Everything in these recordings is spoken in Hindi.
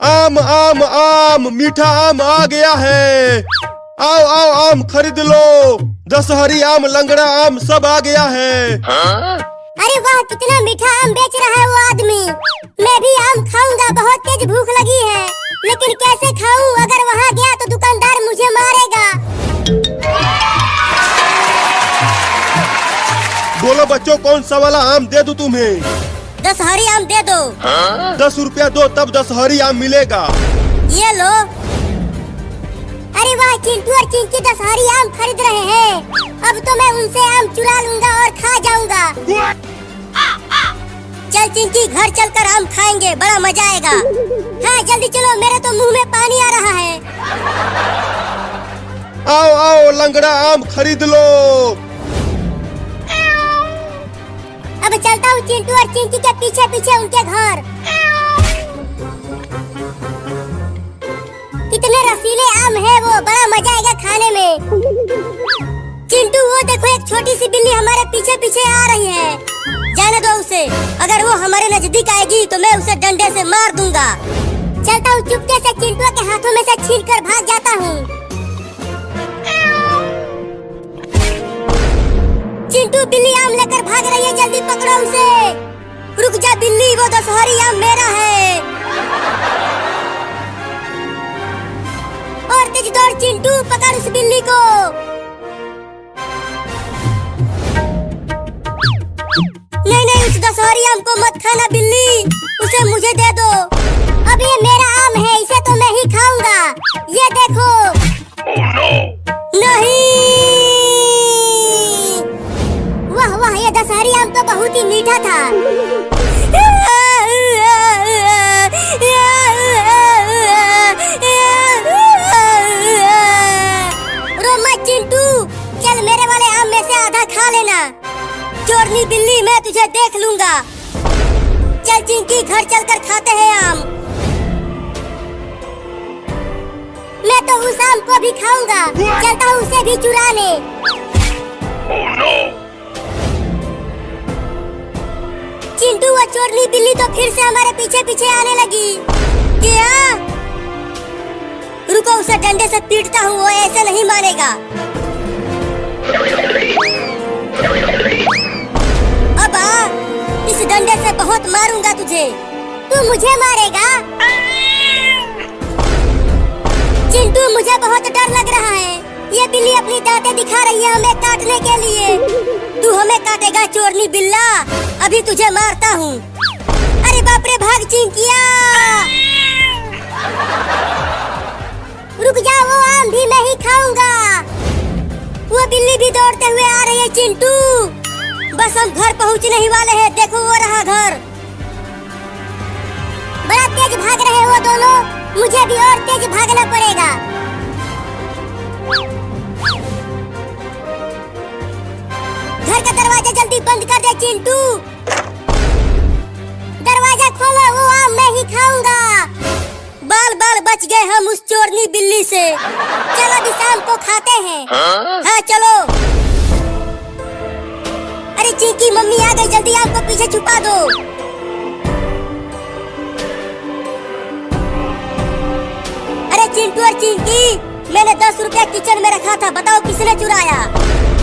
आम आम आम मीठा आम आ गया है। आओ आओ आम खरीद लो। दशहरी आम, लंगड़ा आम सब आ गया है। अरे वाह, कितना मीठा आम बेच रहा है वो आदमी। मैं भी आम खाऊंगा, बहुत तेज भूख लगी है। लेकिन कैसे खाऊं? अगर वहाँ गया तो दुकानदार मुझे मारेगा। बोलो बच्चों, कौन सा वाला आम दे दूं तुम्हें? दशहरी आम दे दो। 10 रुपया दो तब दशहरी आम मिलेगा। ये लो। अरे वाह, चिंटू और चिंकी दशहरी आम खरीद रहे हैं। अब तो मैं उनसे आम चुरा लूंगा और खा जाऊंगा। चल चिंकी, घर चलकर आम खाएंगे, बड़ा मजा आएगा। हाँ जल्दी चलो, मेरे तो मुंह में पानी आ रहा है। आओ आओ लंगड़ा आम खरीद लो। अब चलता हूँ चिंटू और चिंकी के पीछे पीछे उनके घर। कितने रसीले आम है वो, बड़ा मजा आएगा खाने में। चिंटू, वो देखो एक छोटी सी बिल्ली हमारे पीछे पीछे आ रही है। जाने दो उसे, अगर वो हमारे नजदीक आएगी तो मैं उसे डंडे से मार दूंगा। चलता हूँ चुपके से, चिंटू के हाथों में से छीनकर भाग जाता हूँ। चिंटू, बिल्ली आम लेकर भाग रही है, जल्दी पकड़ो उसे। रुक जा बिल्ली, वो दशहरी आम मेरा है। और तेज दौड़ चिंटू, पकड़ उस बिल्ली को। नहीं नहीं, उस दशहरी आम को मत खाना बिल्ली, उसे मुझे दे दो। अब ये मेरा आम है, इसे तो मैं ही खाऊंगा। ये देखो। Oh no! नहीं, वाह वाह, ये दशहरी आम तो बहुत ही मीठा था। रो मत चिंटू, चल मेरे वाले आम में से आधा खा लेना। चोरनी बिल्ली, मैं तुझे देख लूंगा। चल चिंकी, घर चलकर खाते हैं आम। मैं तो उस आम को भी खाऊंगा। चलता हूँ उसे भी चुराने। Oh no! चिंटू, वो चोरनी बिल्ली तो फिर से हमारे पीछे पीछे आने लगी। क्या? रुको, उसे डंडे से पीटता हूँ, वो ऐसे नहीं मानेगा। अब आ, इस डंडे से बहुत मारूंगा तुझे। तू मुझे मारेगा? चिंटू, मुझे बहुत डर लग रहा है। ये बिल्ली अपनी दांतें दिखा रही है हमें काटने के लिए। तू हमें काटेगा चोरनी बिल्ला, अभी तुझे मारता हूँ। अरे बाप रे, भाग चिंकिया। रुक जा, वो आम भी मैं ही खाऊंगा। वो बिल्ली भी दौड़ते हुए आ रही है चिंटू। बस हम घर पहुँचने ही वाले हैं, देखो वो रहा घर। बड़ा तेज भाग रहे हैं वो दोनों, मुझे भी और तेज भागना पड़ेगा। घर का दरवाजा जल्दी बंद कर दे चिंटू। दरवाजा खोलो, वो आम मैं ही खाऊंगा। बाल बाल बच गए हम उस चोरनी बिल्ली से। चलो अभी शाम को खाते हैं। हाँ चलो। अरे चिंकी, मम्मी आ गई, जल्दी आम को पीछे छुपा दो। अरे चिंटू और चिंकी, मैंने 10 रुपया किचन में रखा था, बताओ किसने चुराया?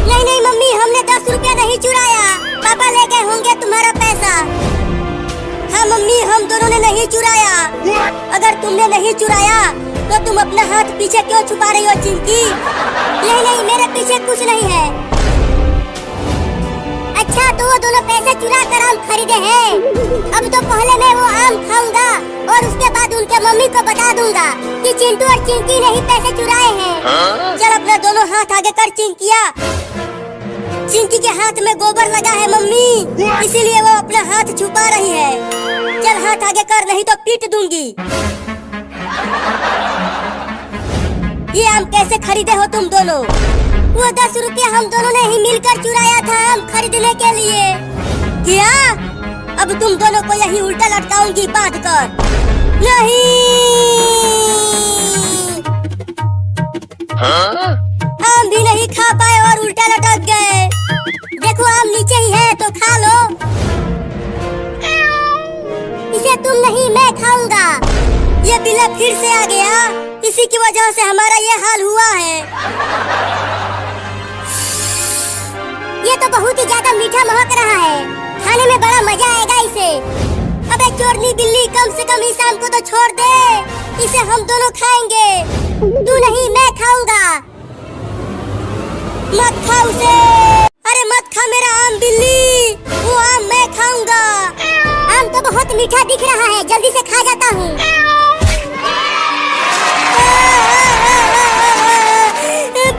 नहीं नहीं मम्मी, हमने 10 रुपया नहीं चुराया, पापा ले गए होंगे तुम्हारा पैसा। हाँ मम्मी, हम दोनों ने नहीं चुराया। अगर तुमने नहीं चुराया तो तुम अपना हाथ पीछे क्यों छुपा रही हो चिंकी? नहीं नहीं, मेरे पीछे कुछ नहीं है। अच्छा, तो वो दोनों पैसे चुरा कर आम खरीदे हैं। अब तो पहले मैं वो आम खाऊंगा और उसके बाद उनके मम्मी को बता दूंगा कि चिंटू और चिंकी ने ही पैसे चुराए हैं। चल अपने दोनों हाथ आगे कर चिंकिया। चिंकी के हाथ में गोबर लगा है मम्मी, इसीलिए वो अपना हाथ छुपा रही है। चल हाथ आगे कर, नहीं तो पीट दूंगी। ये आम कैसे खरीदे हो तुम दोनों? वो 10 रुपया हम दोनों ने ही मिलकर चुराया था आम खरीदने के लिए। क्या? अब तुम दोनों को यही उल्टा लटकाऊंगी बांध कर। नहीं, आम भी नहीं खा पाए और उल्टा लटक गए। देखो आम नीचे ही है तो खा लो। इसे तुम नहीं, मैं खाऊंगा। ये बिल्ला फिर से आ गया। इसी की वजह से हमारा ये हाल हुआ है। ये तो बहुत ही ज्यादा मीठा महक रहा है। खाने में बड़ा मजा आएगा इसे। अबे चोरनी बिल्ली, कम से कम इस आम को तो छोड़ दे। इसे हम दोनों खाएंगे। तू नहीं, मैं खाऊंगा। मत खा उसे। अरे मत खा मेरा आम बिल्ली। वो आम मैं खाऊंगा। आम तो बहुत मीठा दिख रहा है, जल्दी से खा जाता हूँ।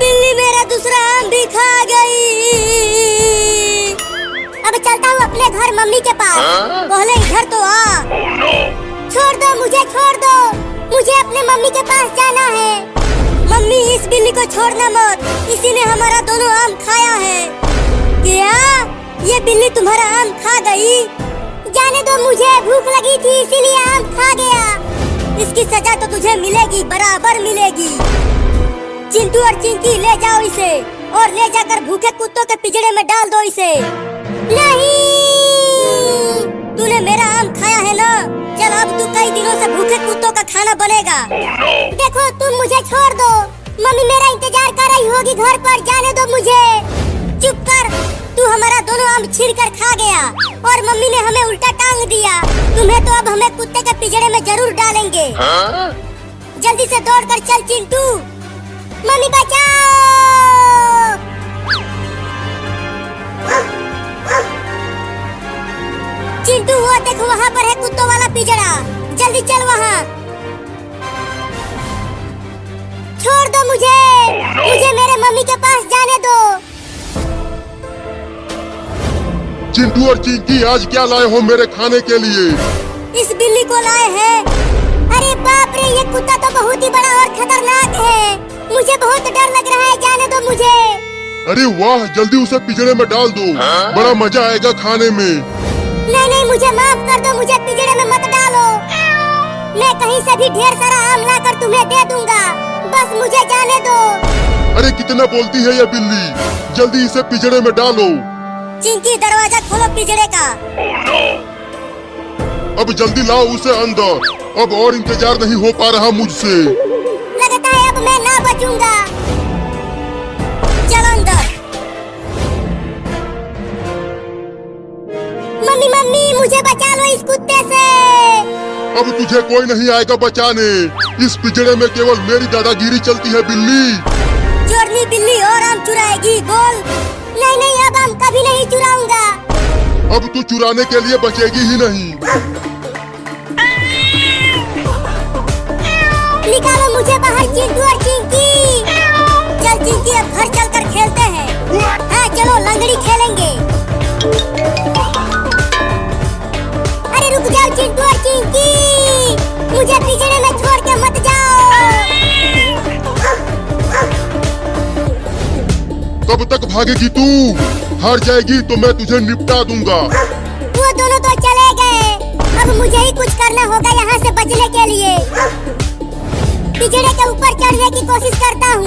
बिल्ली मेरा दूसरा आम भी खा गई। अब चलता हूँ अपने घर मम्मी के पास। पहले इधर तो आ। Oh no! छोड़ दो मुझे, छोड़ दो। मुझे अपने मम्मी के पास जाना है। मम्मी, इस बिल्ली को छोड़ना मत। इसी ने हमारा दोनों आम खाया है। क्या? ये बिल्ली तुम्हारा आम खा गई? जाने दो मुझे, भूख लगी थी इसीलिए आम खा गया। इसकी सजा तो तुझे मिलेगी, बराबर मिलेगी। चिंटू और चिंकी, ले जाओ इसे और ले जाकर भूखे कुत्तों के पिंजरे में डाल दो इसे। नहीं, तूने मेरा आम खाया है ना? चल, अब तू कई दिनों से भूखे कुत्तों का खाना बनेगा। Oh no! देखो, तुम मुझे छोड़ दो। मम्मी मेरा इंतजार कर रही होगी घर पर, जाने दो मुझे। चुप कर। तू हमारा दोनों आम छीन कर खा गया और मम्मी ने हमें उल्टा टांग दिया। तुम्हें तो अब हमें कुत्ते के पिंजरे में जरूर डालेंगे। जल्दी से दौड़ कर चल चिंटू। मम्मी बचाओ। चिंटू, वो देखो वहाँ पर है कुत्तों वाला पिंजरा। जल्दी चल वहाँ। छोड़ दो मुझे। मुझे मेरे मम्मी के पास जाने दो। चिंटू और चिंकी, आज क्या लाए हो मेरे खाने के लिए? इस बिल्ली को लाए हैं। अरे बाप रे, ये कुत्ता तो बहुत ही बड़ा और खतरनाक है। मुझे बहुत डर लग रहा है, जाने दो मुझे। अरे वाह, जल्दी उसे पिंजरे में डाल दो। बड़ा मजा आएगा खाने में। नहीं नहीं, मुझे माफ कर दो, मुझे पिंजरे में मत डालो। मैं कहीं से भी ढेर सारा आम लाकर तुम्हें दे दूंगा, बस मुझे जाने दो। अरे कितना बोलती है ये बिल्ली, जल्दी इसे पिंजरे में डालो। चिंकी, दरवाजा खोलो पिंजरे का। Oh no! अब जल्दी लाओ उसे अंदर। अब और इंतजार नहीं हो पा रहा मुझसे। लगता है अब मैं ना बचूंगा। चल अंदर। मम्मी मम्मी, मुझे बचा लो इस कुत्ते से। अब तुझे कोई नहीं आएगा बचाने। इस पिंजरे में केवल मेरी दादागिरी चलती है बिल्ली। चोरनी बिल्ली और आम चुराएगी, बोल। नहीं नहीं, अब आम कभी नहीं चुराऊंगा। अब तू चुराने के लिए बचेगी ही नहीं। निकालो मुझे बाहर चिंटू और चिंकी। चल चिंकी, अब घर चलकर खेलते हैं। हाँ चलो, लंगड़ी खेलेंगे। अरे रुक जाओ चिंटू और चिंकी, मुझे पिंजरे में छोड़ के मत जाओ। कब तक भागेगी तू? हार जाएगी तो मैं तुझे निपटा दूंगा। वो दोनों तो चले गए, अब मुझे ही कुछ करना होगा यहाँ से बचने के लिए। पिंजरे के ऊपर चढ़ने की कोशिश करता हूँ।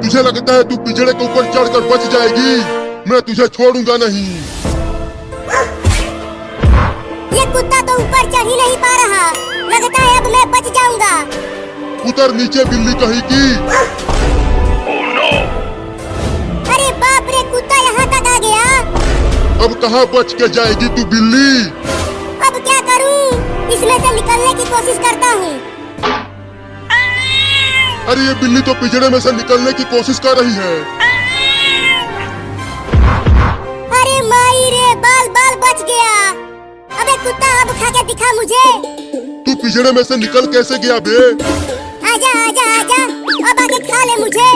तुझे लगता है तू पिंजरे के ऊपर चढ़कर बच जाएगी? मैं तुझे छोड़ूंगा नहीं। ये कुत्ता तो ऊपर चढ़ ही नहीं पा रहा। लगता है अब मैं बच जाऊंगा। उतर नीचे बिल्ली कहीं की। Oh no! अरे बाप रे, कुत्ता यहाँ तक आ गया। अब कहाँ बच के जाएगी तू बिल्ली? अब क्या करूं? इसमें से निकलने की कोशिश करता हूँ। अरे ये बिल्ली तो पिंजरे में से निकलने की कोशिश कर रही है। अरे माई रे, बाल बाल बच गया। अबे कुत्ता, अब खा के दिखा मुझे। तू पिंजरे में से निकल कैसे गया बे? आजा आजा आजा, अब आके खा ले मुझे।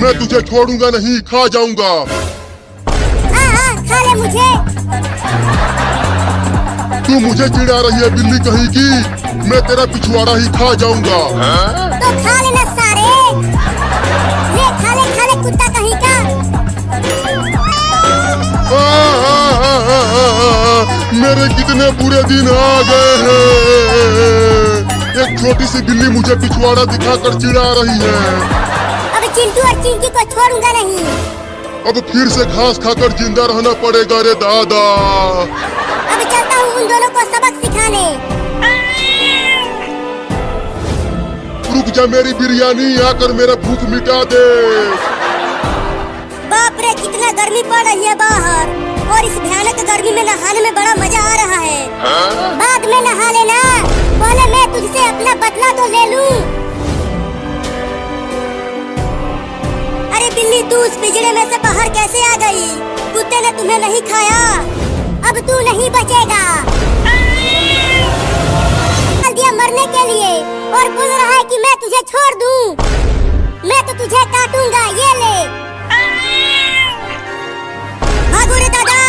मैं तुझे छोड़ूंगा नहीं, खा जाऊंगा। हाँ, खा ले मुझे। तू मुझे चिढ़ा रही है बिल्ली कहीं की। मैं तेरा पिछवाड़ा ही खा जाऊंगा। तो खा लेना सारे। ले खा ले कुत्ता कहीं का। मेरे कितने बुरे दिन आ गए हैं। एक छोटी सी बिल्ली मुझे पिछवाड़ा दिखाकर चिढ़ा रही है। अब चिंटू और चिंकी को छोड़ूंगा नहीं। अब फिर से घास खाकर जिंदा रहना पड़ेगा रे दादा। अब चलता हूँ उन दोनों को सबक सिखा मैंने। रुक जा मेरी बिरयानी, आकर मेरा भूख मिटा दे। बाप रे, कितना गर्मी पड़ रही है बाहर, और इस भयानक गर्मी में नहाने में बड़ा मजा आ रहा है। बाद में नहा लेना, पहले मैं तुझसे अपना बदला तो ले लूं। अरे बिल्ली, तू उस पिंजरे में से बाहर कैसे आ गई? कुत्ते ने तुम्हें नहीं खाया, अब तू नहीं बचेगा। चल दिया मरने के लिए, और बोल रहा है कि मैं तुझे छोड़ दूं। मैं तो तुझे काटूंगा, ये ले। भागो रे दादा,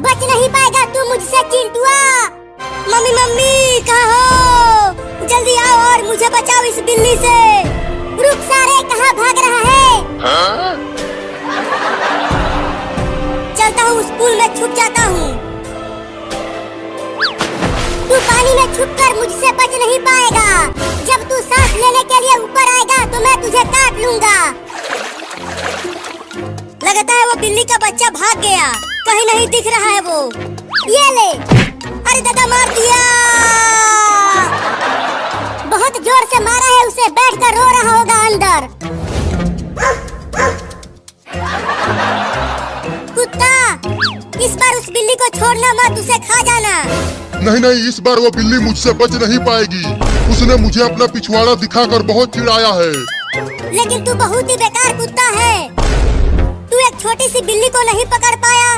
बच नहीं पाएगा तू मुझसे चिंटुआ। मम्मी मम्मी, कहाँ हो? जल्दी आओ और मुझे बचाओ इस बिल्ली से। रुक सारे, कहाँ भाग रहा है? चलता हूँ, स्कूल में छुप जाता हूँ। तू पानी में छुपकर मुझसे बच नहीं पाएगा। जब तू सांस लेने के लिए ऊपर आएगा तो मैं तुझे काट लूंगा। लगता है वो बिल्ली का बच्चा भाग गया, कहीं नहीं दिख रहा है वो। ये ले। अरे दादा, मार दिया, बहुत जोर से मारा है उसे, बैठकर रो रहा होगा अंदर। कुत्ता, इस बार उस बिल्ली को छोड़ना मत, उसे खा जाना। नहीं नहीं, इस बार वो बिल्ली मुझसे बच नहीं पाएगी। उसने मुझे अपना पिछवाड़ा दिखाकर बहुत चिढ़ाया है। लेकिन तू बहुत ही बेकार कुत्ता है। तू एक छोटी सी बिल्ली को नहीं पकड़ पाया।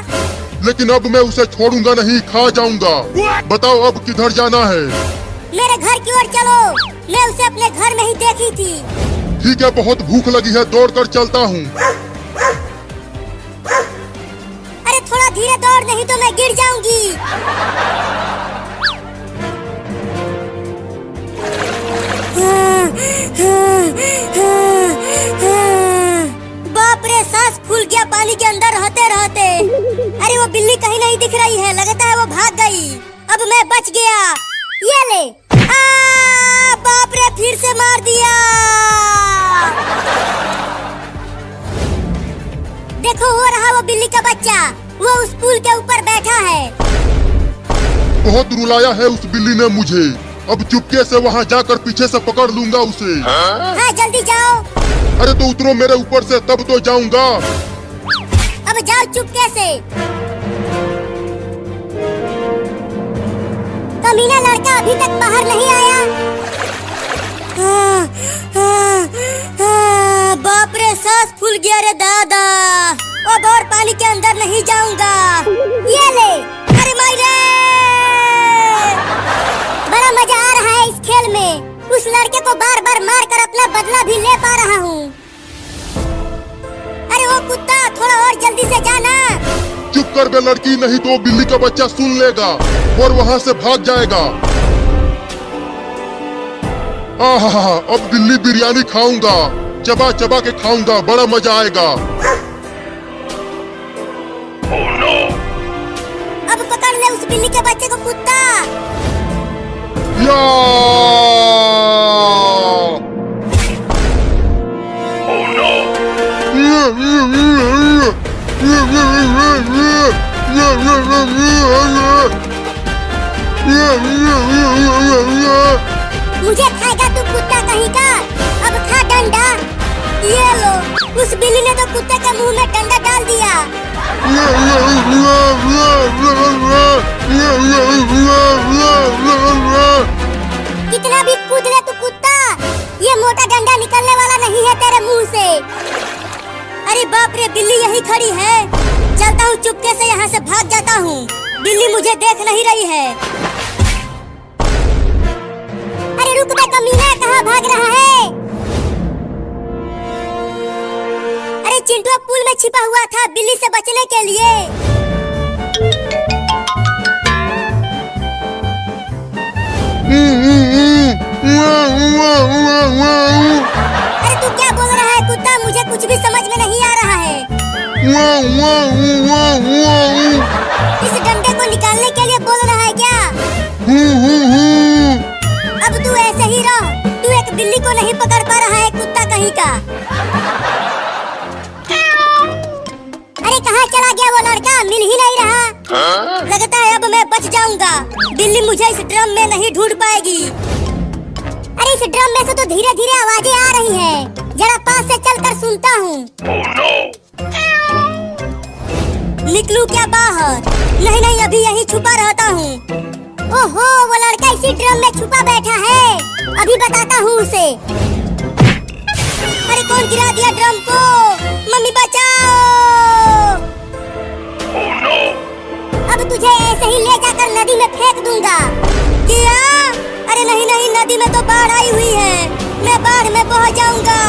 लेकिन अब मैं उसे छोड़ूंगा नहीं, खा जाऊंगा। बताओ अब किधर जाना है? मेरे घर की ओर चलो, मैं उसे अपने घर में ही देखी थी। ठीक है, बहुत भूख लगी है, दौड़कर चलता हूँ। अरे थोड़ा धीरे दौड़, नहीं तो मैं गिर जाऊंगी। बाप रे, सांस फूल गया पानी के अंदर रहते रहते। अरे वो बिल्ली कहीं नहीं दिख रही है, लगता है वो भाग गई। अब मैं बच गया। ये ले। बाप रे, फिर से मार दिया। देखो, हो रहा वो बिल्ली का बच्चा, वो उस पुल के ऊपर बैठा है। बहुत रुलाया है उस बिल्ली ने मुझे। अब चुपके से वहाँ जाकर पीछे से पकड़ लूंगा उसे। हाँ, जल्दी जाओ। अरे तो उतरो मेरे ऊपर से, तब तो जाऊंगा। अब जाओ चुपके से। कमीना लड़का अभी तक बाहर नहीं आया। बाप रे, सांस फूल गया रे दादा। अब और पानी के अंदर नहीं जाऊंगा। ये ले। अरे मायरे, बड़ा मजा आ रहा है इस खेल में। उस लड़के को बार बार मार कर अपना बदला भी ले पा रहा हूँ। अरे वो कुत्ता, थोड़ा और जल्दी से जाना। चुप कर बे लड़की, नहीं तो बिल्ली का बच्चा सुन लेगा और वहाँ से भाग जाएगा। अब बिल्ली बिरयानी खाऊंगा, चबा चबा के खाऊंगा, बड़ा मजा आएगा। Oh no! अब पकड़ ले उस बिल्ली के बच्चे को कुत्ता। या! Oh no! मुझे खाएगा तू कुत्ता कहीं का? अब खा डंडा। ये लो, उस बिल्ली ने तो कुत्ते के मुंह में डंडा डाल दिया। कितना भी कूद ले तू कुत्ता, ये मोटा डंडा निकलने वाला नहीं है तेरे मुंह से। अरे बाप रे, बिल्ली यही खड़ी है। चलता हूँ, चुपके से यहाँ से भाग जाता हूँ। बिल्ली मुझे देख नहीं रही है। अरे रुक बे कमीना, कहाँ भाग रहा है? अरे चिंटू पुल में छिपा हुआ था बिल्ली से बचने के लिए। अरे तू क्या बोल रहा है कुत्ता? मुझे कुछ भी समझ में नहीं आ रहा है। इस डंडे को निकालने के लिए बोल रहा है क्या? अब तू ऐसे ही रह, तू एक बिल्ली को नहीं पकड़ पा रहा है कुत्ता कहीं का। अरे कहाँ चला गया वो लड़का? मिल ही नहीं रहा। लगता है अब मैं बच जाऊंगा। बिल्ली मुझे इस ड्रम में नहीं ढूंढ पाएगी। अरे इस ड्रम में से तो धीरे धीरे आवाजें आ रही हैं। जरा पास से चलकर सुनता हूँ। Oh no! निकलूं क्या बाहर? नहीं नहीं, अभी यहीं छुपा रहता हूँ। ओहो, वो लड़का इसी ड्रम में छुपा बैठा है। अभी बताता हूँ उसे। अरे कौन गिरा दिया ड्रम को? मम्मी बचाओ! Oh no! अब तुझे ऐसे ही ले जाकर नदी में फेंक दूंगा। क्या? अरे नहीं नहीं, नदी में तो बाढ़ आई हुई है। मैं बाढ़ में बह जाऊंगा।